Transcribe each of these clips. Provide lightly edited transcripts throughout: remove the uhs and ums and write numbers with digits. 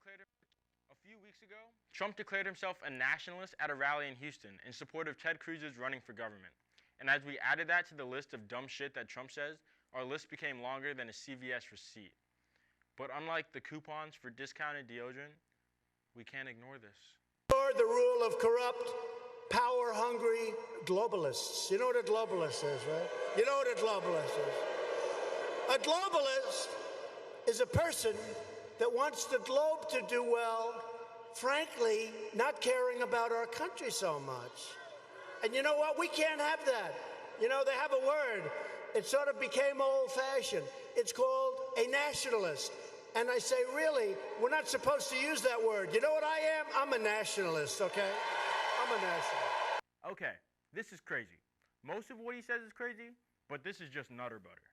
A few weeks ago, Trump declared himself a nationalist at a rally in Houston in support of Ted Cruz's running for government. And as we added that to the list of dumb shit that Trump says, our list became longer than a CVS receipt. But unlike the coupons for discounted deodorant, we can't ignore this. The rule of corrupt, power-hungry globalists. You know what a globalist is, right? You know what a globalist is. A globalist is a person that wants the globe to do well, frankly, not caring about our country so much. And you know what? We can't have that. You know, they have a word. It sort of became old-fashioned. It's called a nationalist. And I say, really, we're not supposed to use that word. You know what I am? I'm a nationalist, okay? I'm a nationalist. Okay, this is crazy. Most of what he says is crazy, but this is just nutter butter.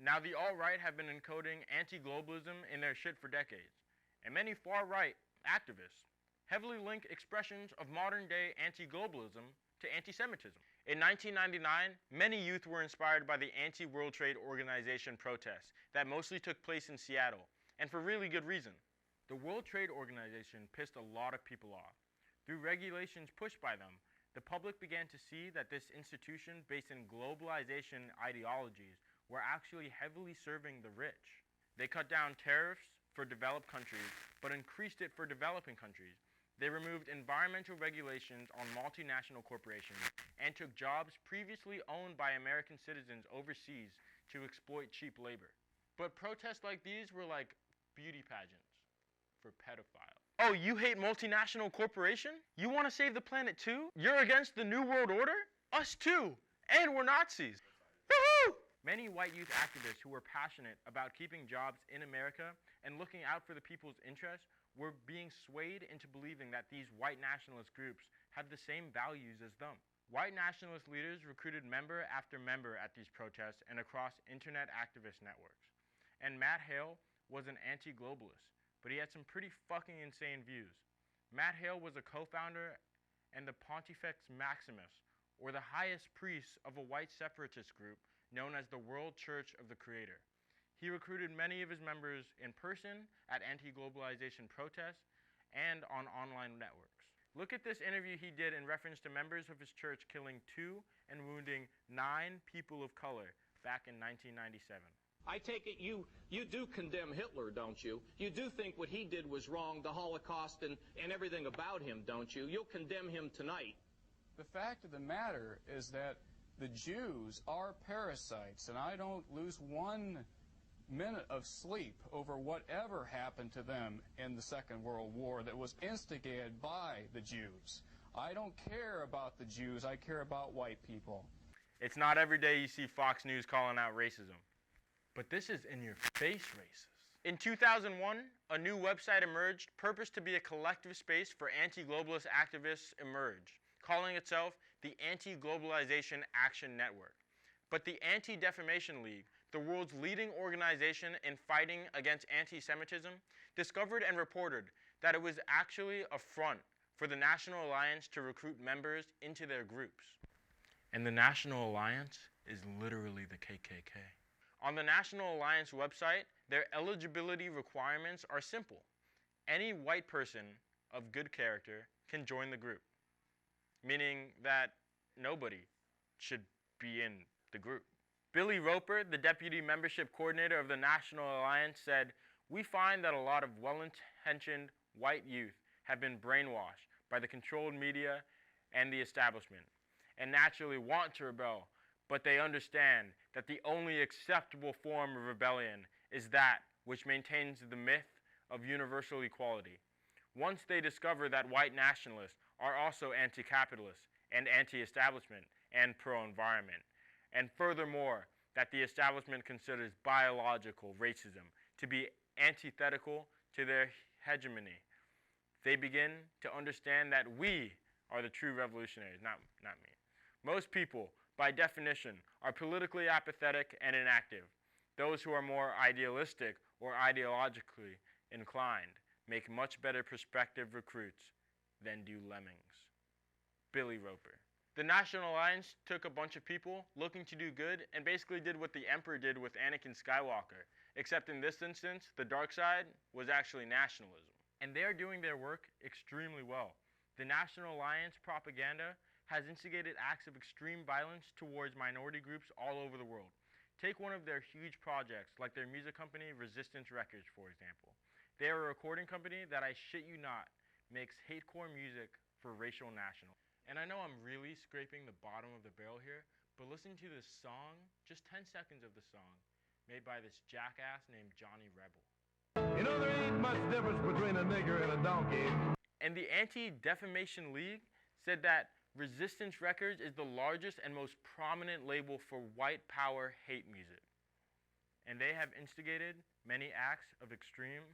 Now, the alt-right have been encoding anti-globalism in their shit for decades, and many far-right activists heavily link expressions of modern-day anti-globalism to anti-Semitism. In 1999, many youth were inspired by the anti-World Trade Organization protests that mostly took place in Seattle, and for really good reason. The World Trade Organization pissed a lot of people off. Through regulations pushed by them, the public began to see that this institution based in globalization ideologies were actually heavily serving the rich. They cut down tariffs for developed countries, but increased it for developing countries. They removed environmental regulations on multinational corporations and took jobs previously owned by American citizens overseas to exploit cheap labor. But protests like these were like beauty pageants for pedophiles. Oh, you hate multinational corporation? You want to save the planet too? You're against the New World Order? Us too! And we're Nazis! Woohoo! Many white youth activists who were passionate about keeping jobs in America and looking out for the people's interests were being swayed into believing that these white nationalist groups had the same values as them. White nationalist leaders recruited member after member at these protests and across internet activist networks. And Matt Hale was an anti-globalist, but he had some pretty fucking insane views. Matt Hale was a co-founder and the Pontifex Maximus, or the highest priest of a white separatist group known as the World Church of the Creator. He recruited many of his members in person at anti-globalization protests and on online networks. Look at this interview he did in reference to members of his church killing 2 and wounding 9 people of color back in 1997. I take it you do condemn Hitler, don't you? You do think what he did was wrong, the Holocaust and everything about him, don't you? You'll condemn him tonight. The fact of the matter is that the Jews are parasites, and I don't lose 1 minute of sleep over whatever happened to them in the Second World War that was instigated by the Jews. I don't care about the Jews, I care about white people. It's not every day you see Fox News calling out racism. But this is in-your-face racist. In 2001, a new website emerged, purposed to be a collective space for anti-globalist activists emerged, calling itself the Anti-Globalization Action Network. But the Anti-Defamation League, the world's leading organization in fighting against anti-Semitism, discovered and reported that it was actually a front for the National Alliance to recruit members into their groups. And the National Alliance is literally the KKK. On the National Alliance website, their eligibility requirements are simple. Any white person of good character can join the group, meaning that nobody should be in the group. Billy Roper, the deputy membership coordinator of the National Alliance, said, "We find that a lot of well-intentioned white youth have been brainwashed by the controlled media and the establishment, and naturally want to rebel, but they understand that the only acceptable form of rebellion is that which maintains the myth of universal equality. Once they discover that white nationalists are also anti-capitalist and anti-establishment and pro-environment, and furthermore, that the establishment considers biological racism to be antithetical to their hegemony, they begin to understand that we are the true revolutionaries, not me. Most people, by definition, are politically apathetic and inactive. Those who are more idealistic or ideologically inclined make much better prospective recruits than do lemmings." Billy Roper. The National Alliance took a bunch of people looking to do good and basically did what the Emperor did with Anakin Skywalker, except in this instance, the dark side was actually nationalism. And they are doing their work extremely well. The National Alliance propaganda has instigated acts of extreme violence towards minority groups all over the world. Take one of their huge projects, like their music company, Resistance Records, for example. They are a recording company that, I shit you not, makes hatecore music for racial nationals. And I know I'm really scraping the bottom of the barrel here, but listen to this song, just 10 seconds of the song, made by this jackass named Johnny Rebel. You know, there ain't much difference between a nigger and a donkey. And the Anti-Defamation League said that Resistance Records is the largest and most prominent label for white power hate music. And they have instigated many acts of extreme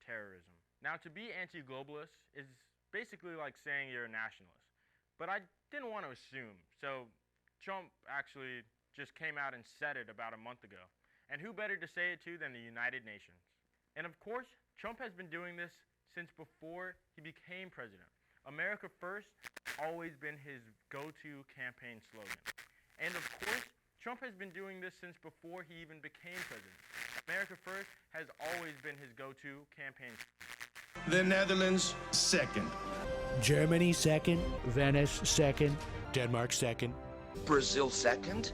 terrorism. Now, to be anti-globalist is basically like saying you're a nationalist. But I didn't want to assume, so Trump actually just came out and said it about a month ago. And who better to say it to than the United Nations? And of course, Trump has been doing this since before he became president. America First always been his go-to campaign slogan. And of course, Trump has been doing this since before he even became president. America First has always been his go-to campaign. The Netherlands, second. Germany, second. Venice, second. Denmark, second. Brazil, second.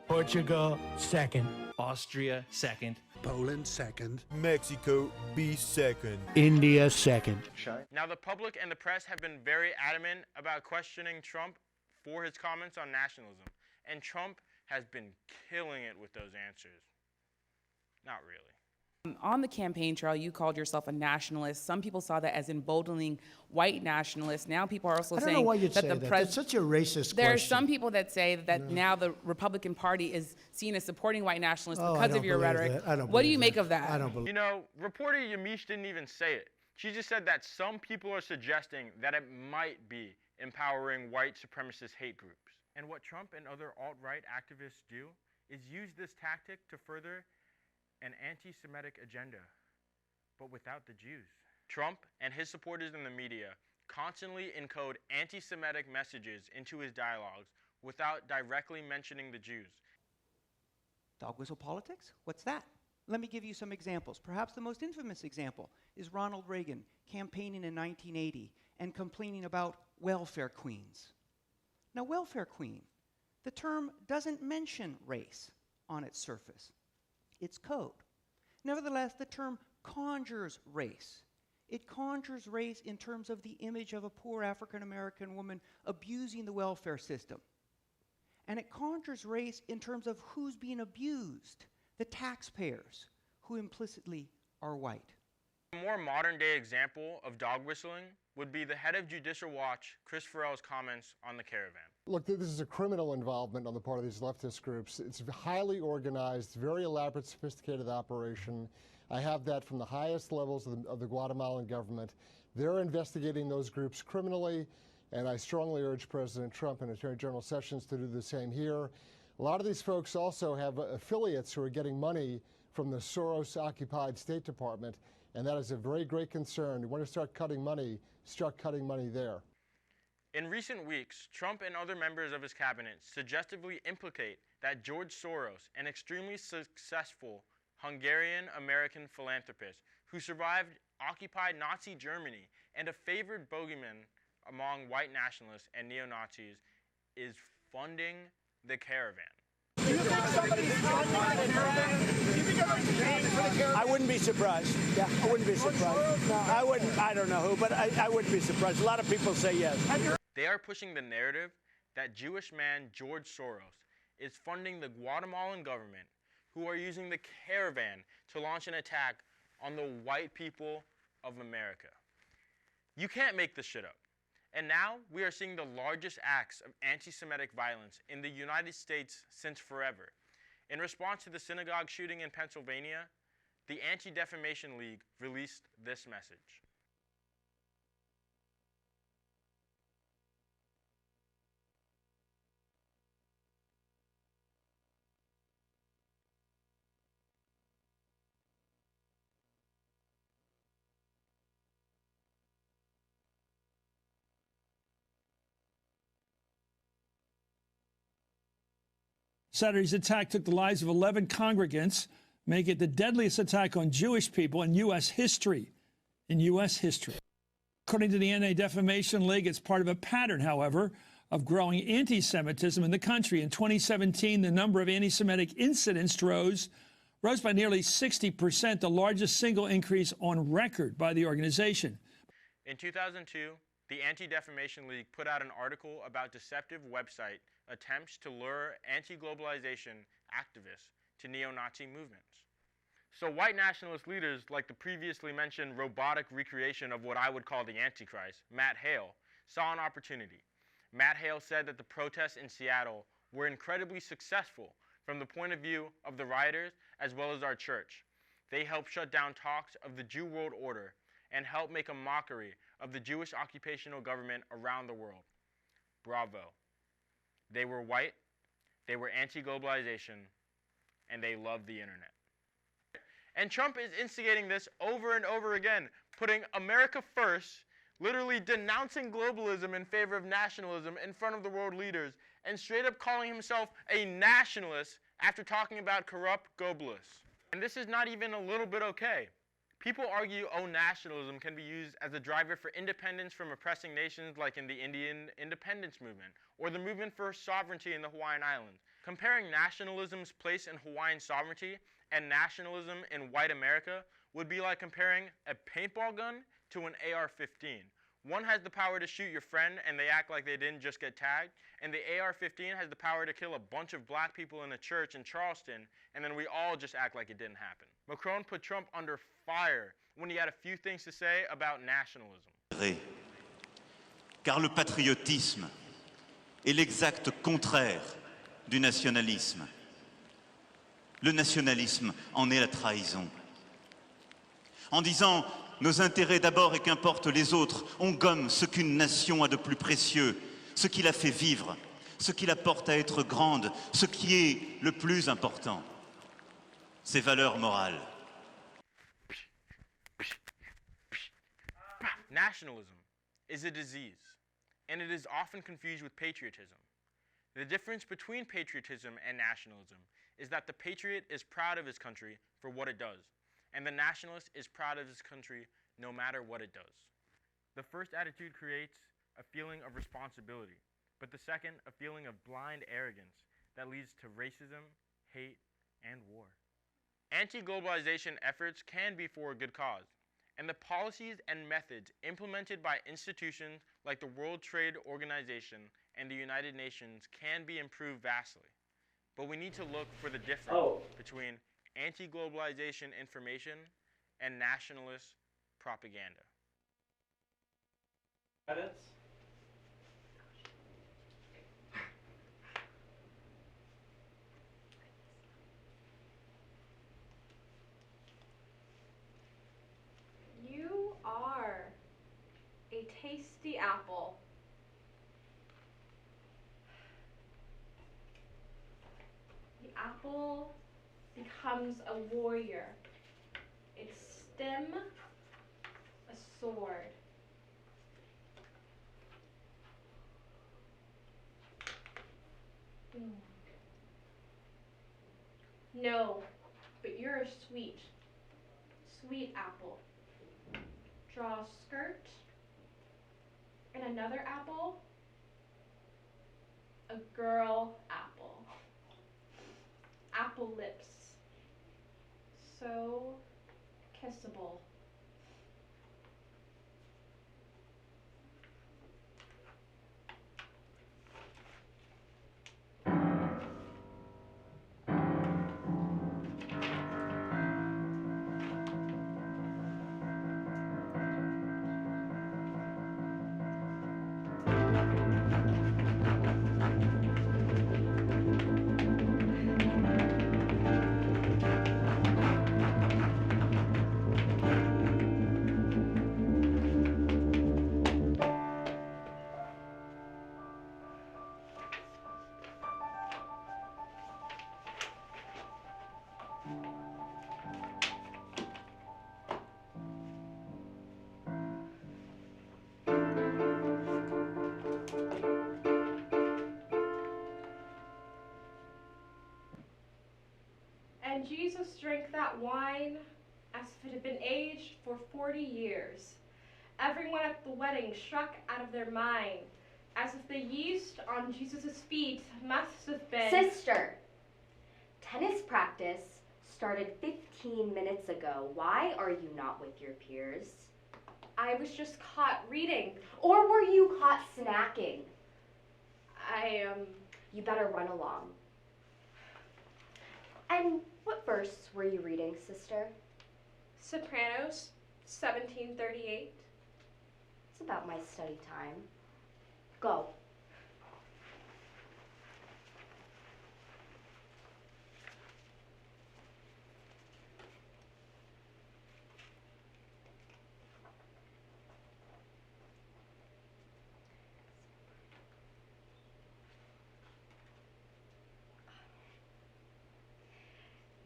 Portugal, second. Austria, second. Poland, second. Mexico, be second. India, second. Now, the public and the press have been very adamant about questioning Trump for his comments on nationalism. And Trump has been killing it with those answers. Not really. On the campaign trail, you called yourself a nationalist. Some people saw that as emboldening white nationalists. Now people are also saying I don't know why you'd that say the that. president. That's such a racist There are question. some people that say that now the Republican Party is seen as supporting white nationalists because of your rhetoric. What do you make of that? I don't believe. You know, reporter Yamiche didn't even say it. She just said that some people are suggesting that it might be empowering white supremacist hate groups. And what Trump and other alt-right activists do is use this tactic to further an anti-Semitic agenda, but without the Jews. Trump and his supporters in the media constantly encode anti-Semitic messages into his dialogues without directly mentioning the Jews. Dog whistle politics? What's that? Let me give you some examples. Perhaps the most infamous example is Ronald Reagan campaigning in 1980 and complaining about welfare queens. Now, welfare queen, the term doesn't mention race on its surface. It's code. Nevertheless, the term conjures race. It conjures race in terms of the image of a poor African-American woman abusing the welfare system. And it conjures race in terms of who's being abused, the taxpayers, who implicitly are white. A more modern-day example of dog whistling would be the head of Judicial Watch, Chris Farrell's comments on the caravan. Look, this is a criminal involvement on the part of these leftist groups. It's highly organized, very elaborate, sophisticated operation. I have that from the highest levels of the Guatemalan government. They're investigating those groups criminally, and I strongly urge President Trump and Attorney General Sessions to do the same here. A lot of these folks also have affiliates who are getting money from the Soros-occupied State Department, and that is a very great concern. You want to start cutting money there. In recent weeks, Trump and other members of his cabinet suggestively implicate that George Soros, an extremely successful Hungarian-American philanthropist who survived occupied Nazi Germany and a favored bogeyman among white nationalists and neo-Nazis, is funding the caravan. I wouldn't be surprised. Yeah, I wouldn't be surprised. No, I wouldn't. I don't know who, but I wouldn't be surprised. A lot of people say yes. They are pushing the narrative that Jewish man George Soros is funding the Guatemalan government, who are using the caravan to launch an attack on the white people of America. You can't make this shit up. And now we are seeing the largest acts of anti-Semitic violence in the United States since forever. In response to the synagogue shooting in Pennsylvania, the Anti-Defamation League released this message. Saturday's attack took the lives of 11 congregants, making it the deadliest attack on Jewish people in U.S. history. in U.S. history. According to the Anti-Defamation League, it's part of a pattern, however, of growing anti-Semitism in the country. In 2017, the number of anti-Semitic incidents rose by nearly 60%, the largest single increase on record by the organization. In 2002, the Anti-Defamation League put out an article about deceptive website attempts to lure anti-globalization activists to neo-Nazi movements. So white nationalist leaders like the previously mentioned robotic recreation of what I would call the Antichrist, Matt Hale, saw an opportunity. Matt Hale said that the protests in Seattle were incredibly successful from the point of view of the rioters as well as our church. They helped shut down talks of the Jew World Order and helped make a mockery of the Jewish occupational government around the world. Bravo. They were white, they were anti-globalization, and they loved the internet. And Trump is instigating this over and over again, putting America first, literally denouncing globalism in favor of nationalism in front of the world leaders, and straight up calling himself a nationalist after talking about corrupt globalists. And this is not even a little bit okay. People argue, oh, nationalism can be used as a driver for independence from oppressing nations like in the Indian independence movement, or the movement for sovereignty in the Hawaiian Islands. Comparing nationalism's place in Hawaiian sovereignty and nationalism in white America would be like comparing a paintball gun to an AR-15. One has the power to shoot your friend and they act like they didn't just get tagged, and the AR-15 has the power to kill a bunch of black people in a church in Charleston, and then we all just act like it didn't happen. Macron put Trump under fire when he had a few things to say about nationalism. Car le patriotisme est l'exact contraire du nationalisme. Le nationalisme en est la trahison. En disant nos intérêts d'abord et qu'importe les autres, on gomme ce qu'une nation a de plus précieux, ce qui la fait vivre, ce qui la porte à être grande, ce qui est le plus important, ses valeurs morales. Nationalism is a disease, and it is often confused with patriotism. The difference between patriotism and nationalism is that the patriot is proud of his country for what it does, and the nationalist is proud of his country no matter what it does. The first attitude creates a feeling of responsibility, but the second, a feeling of blind arrogance that leads to racism, hate, and war. Anti-globalization efforts can be for a good cause, and the policies and methods implemented by institutions like the World Trade Organization and the United Nations can be improved vastly. But we need to look for the difference between anti-globalization information and nationalist propaganda. Edits? You are a tasty apple. The apple becomes a warrior. Its stem, a sword. No, but you're a sweet apple. Draw a skirt and another apple, a girl apple. Apple lips, so kissable. And Jesus drank that wine as if it had been aged for 40 years. Everyone at the wedding struck out of their mind, as if the yeast on Jesus' feet must have been... Sister! Tennis practice started 15 minutes ago. Why are you not with your peers? I was just caught reading. Or were you caught snacking? You better run along. And what verse were you reading, sister? Sopranos, 1738. It's about my study time. Go.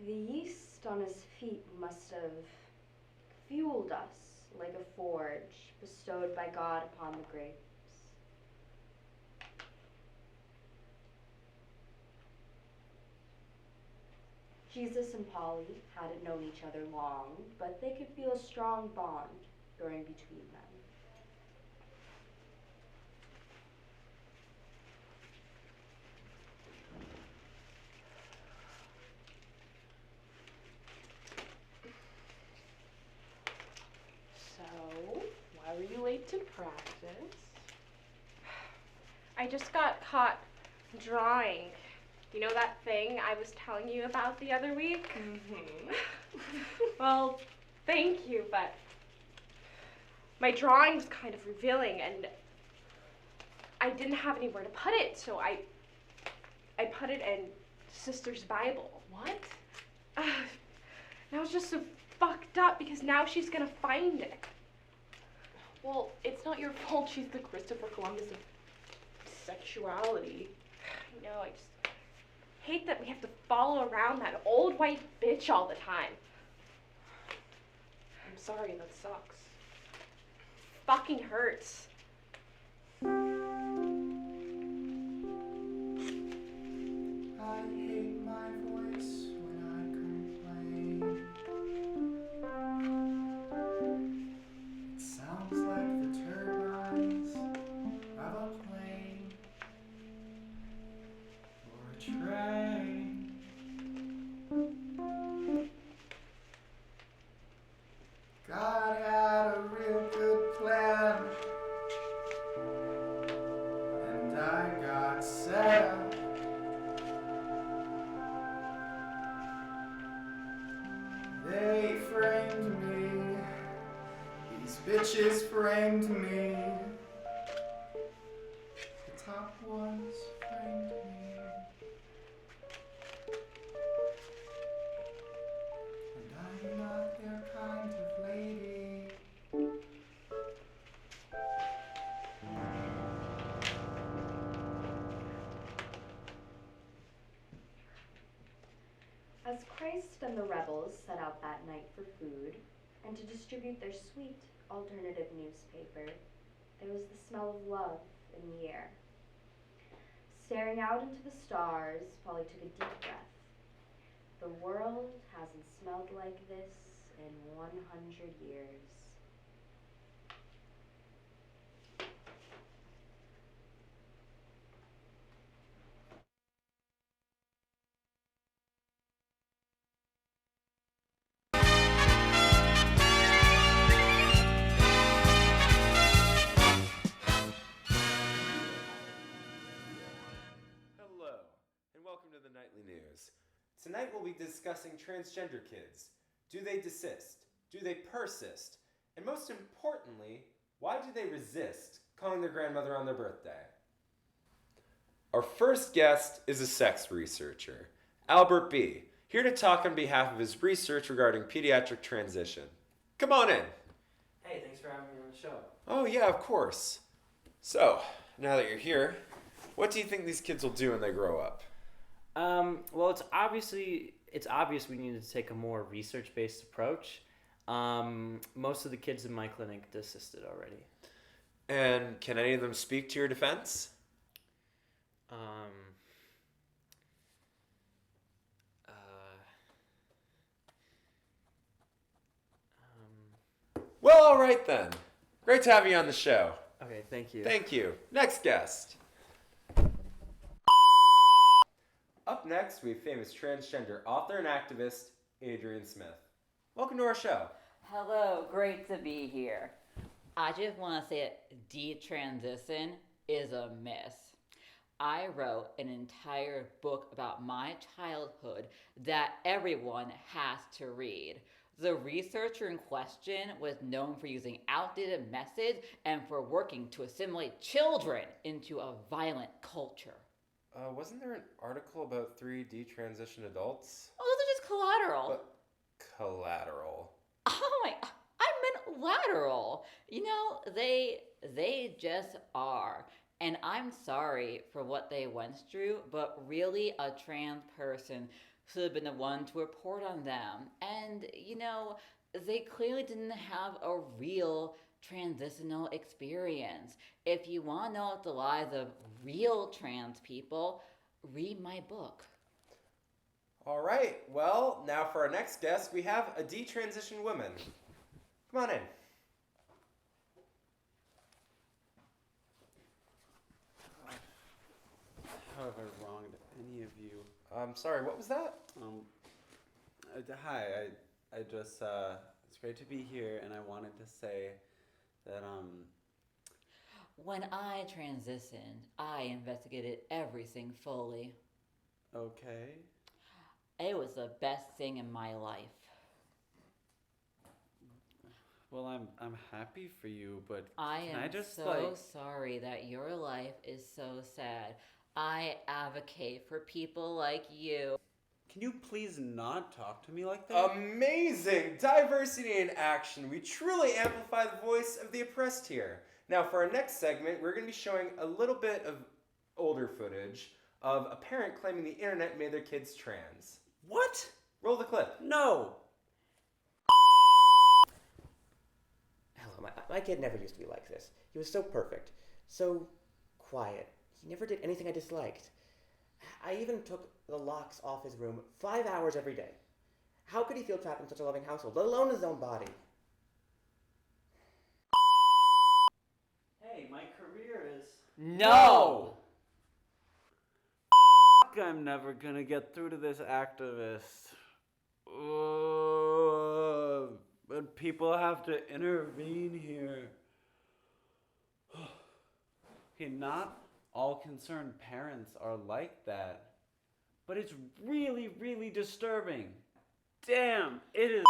The yeast on his feet must have fueled us like a forge bestowed by God upon the grapes. Jesus and Polly hadn't known each other long, but they could feel a strong bond growing between them. So, why were you late to practice? I just got caught drawing. You know that thing I was telling you about the other week? Mm-hmm. Well, thank you, but my drawing was kind of revealing and I didn't have anywhere to put it, so I put it in Sister's Bible. What? Now it's just so fucked up because now she's gonna find it. Well, it's not your fault she's the Christopher Columbus of sexuality. I know, I just hate that we have to follow around that old white bitch all the time. I'm sorry, that sucks. Fucking hurts. I hate my voice when I complain. It sounds like the turbines of a plane or a train. God had a real good plan, and I got set up. They framed me, these bitches framed me, the top ones framed me, and I'm not their kind of lady. As Christ and the rebels set out that night for food and to distribute their sweet alternative newspaper, there was the smell of love in the air. Staring out into the stars, Polly took a deep breath. The world hasn't smelled like this in 100 years. Hello, and welcome to the Nightly News. Tonight we'll be discussing transgender kids. Do they desist? Do they persist? And most importantly, why do they resist calling their grandmother on their birthday? Our first guest is a sex researcher, Albert B., here to talk on behalf of his research regarding pediatric transition. Come on in. Hey, thanks for having me on the show. Oh yeah, of course. So, now that you're here, what do you think these kids will do when they grow up? Well, it's obvious we need to take a more research-based approach. Most of the kids in my clinic desisted already. And can any of them speak to your defense? All right then. Great to have you on the show. Okay, thank you. Thank you. Next guest. Up next, we have famous transgender author and activist, Adrian Smith. Welcome to our show. Hello, great to be here. I just want to say that detransition is a myth. I wrote an entire book about my childhood that everyone has to read. The researcher in question was known for using outdated methods and for working to assimilate children into a violent culture. Wasn't there an article about 3 detransition adults? Oh, those are just collateral. But collateral. Oh my, I meant lateral. You know, they just are. And I'm sorry for what they went through, but really a trans person should have been the one to report on them. And, you know, they clearly didn't have a real transitional experience. If you want to know the lives of real trans people, read my book. All right, well, now for our next guest, we have a detransition woman. Come on in. Have I wronged any of you? I'm sorry, what was that? Hi, I just, it's great to be here, and I wanted to say that, When I transitioned, I investigated everything fully. Okay. It was the best thing in my life. Well, I'm happy for you, but I can am I just, so sorry that your life is so sad. I advocate for people like you. Can you please not talk to me like that? Amazing! Diversity in action. We truly amplify the voice of the oppressed here. Now, for our next segment, we're going to be showing a little bit of older footage of a parent claiming the internet made their kids trans. What? Roll the clip. No! Hello, my kid never used to be like this. He was so perfect, so quiet. He never did anything I disliked. I even took the locks off his room 5 hours every day. How could he feel trapped in such a loving household, let alone his own body? Hey, my career is... No! I'm never gonna get through to this activist. But people have to intervene here. Okay, not all concerned parents are like that. But it's really, really disturbing. Damn, it is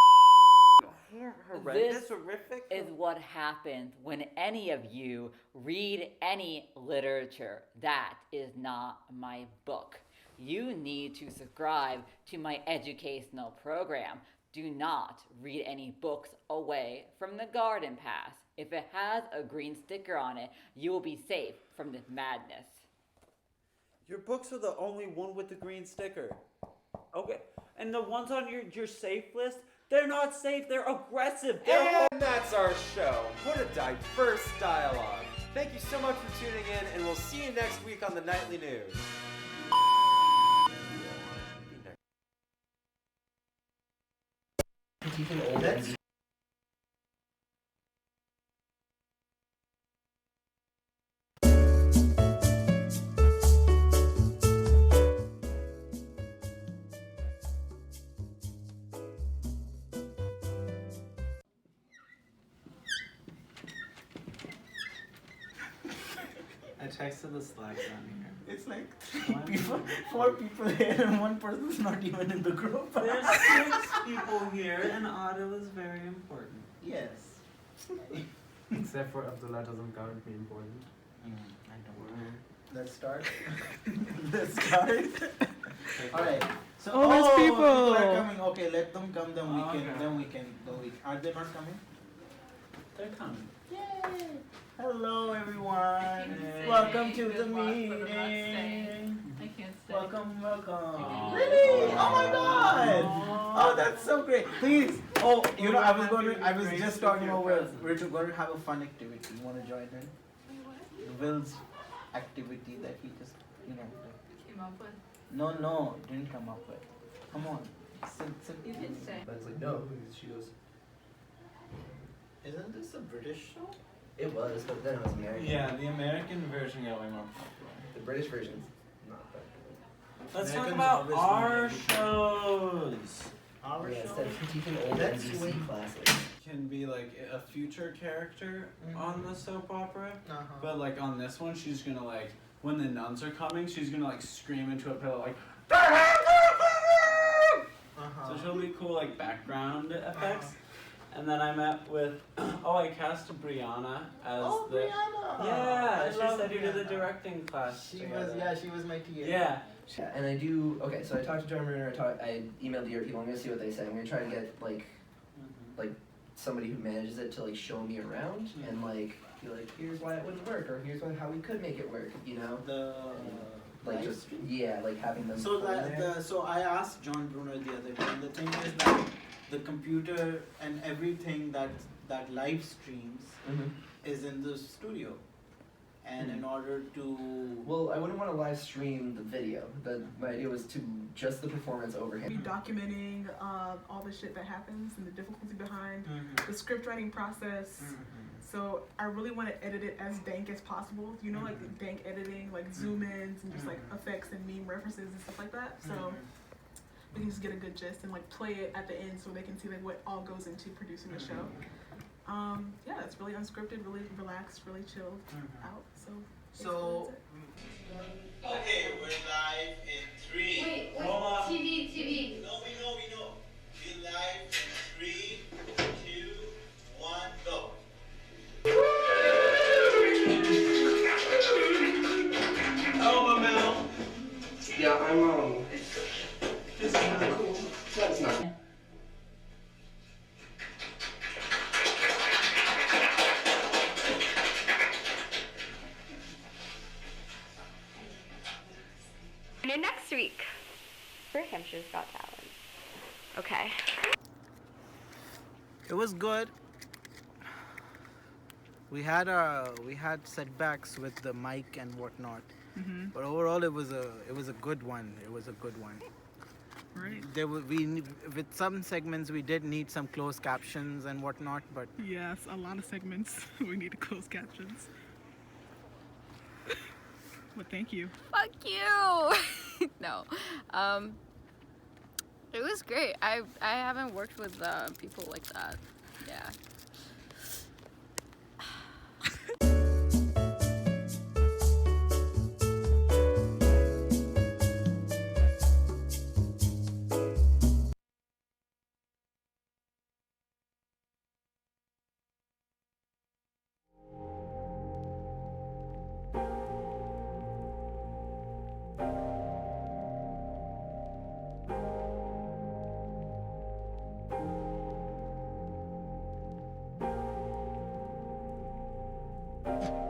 horrendous, horrific. Is what happens when any of you read any literature. That is not my book. You need to subscribe to my educational program. Do not read any books away from the garden path. If it has a green sticker on it, you will be safe from this madness. Your books are the only one with the green sticker. Okay, and the ones on your safe list, they're not safe, they're aggressive. And that's our show. What a diverse dialogue. Thank you so much for tuning in, and we'll see you next week on the Nightly News. I texted the Slack on here. It's like 4 people here and 1 person's not even in the group. There's 6 people here and audio is very important. Yes. Except for Abdullah doesn't count me important. I don't know. Let's start. Let's start. Alright. So people are coming. Okay, let them come. Then we can. Are they not coming? They're coming. Yay! Hello, everyone. Hey. Welcome to the meeting. I can't stay. Welcome. Really? Oh my God! Oh, that's so great. Please. Oh, you know, I was just talking about we're going to have a fun activity. You want to join in? Will's activity that he just, came up with. No, didn't come up with. Come on. You did say. That's like no. She goes. Isn't this a British show? It was, but then it was American. Yeah, the American version got way more popular. The British version's not that good. Let's talk Americans about always our need shows. Our Yeah, show? instead of teaching old That's NBC way- classes. Can be like a future character on the soap opera, Uh-huh. but like on this one, she's gonna like when the nuns are coming, she's gonna like scream into a pillow like. Uh-huh. So she'll be cool like background effects. And then I met with I cast Brianna as the Brianna! Yeah, I she love said you did the Brianna. directing class. She together. was my TA. Yeah. Yeah, and I do. Okay, so I talked to John Bruner. I emailed your people. I'm gonna see what they say. I'm gonna try to get like somebody who manages it to like show me around and like be like, here's why it wouldn't work, or here's how we could make it work. You know. Like live just stream? yeah, like having them. So on there. so I asked John Bruner the other day, and the thing is that the computer and everything that live streams is in the studio, and in order to Well, I wouldn't want to live stream the video. My idea was to just the performance Be overhead. documenting all the shit that happens and the difficulty behind the script writing process. So I really want to edit it as dank as possible. You know, like dank editing, like zoom ins and just like effects and meme references and stuff like that. So we can just get a good gist and like play it at the end so they can see like what all goes into producing the show. Yeah, it's really unscripted, really relaxed, really chilled out. So Okay, we're live in 3. Wait, Hold on. TV. No, we know. We're live in 3, 2, 1, go. Oh, Mel. Yeah, I'm this is kind of cool. That's not. And next week for Hampshire's Got Talent. Okay. it was good. We had setbacks with the mic and whatnot, but overall it was a good one. It was a good one. Right. With some segments we did need some closed captions and whatnot, but yes, a lot of segments we need closed captions. Well, thank you. Fuck you. No. It was great. I haven't worked with people like that. Yeah. you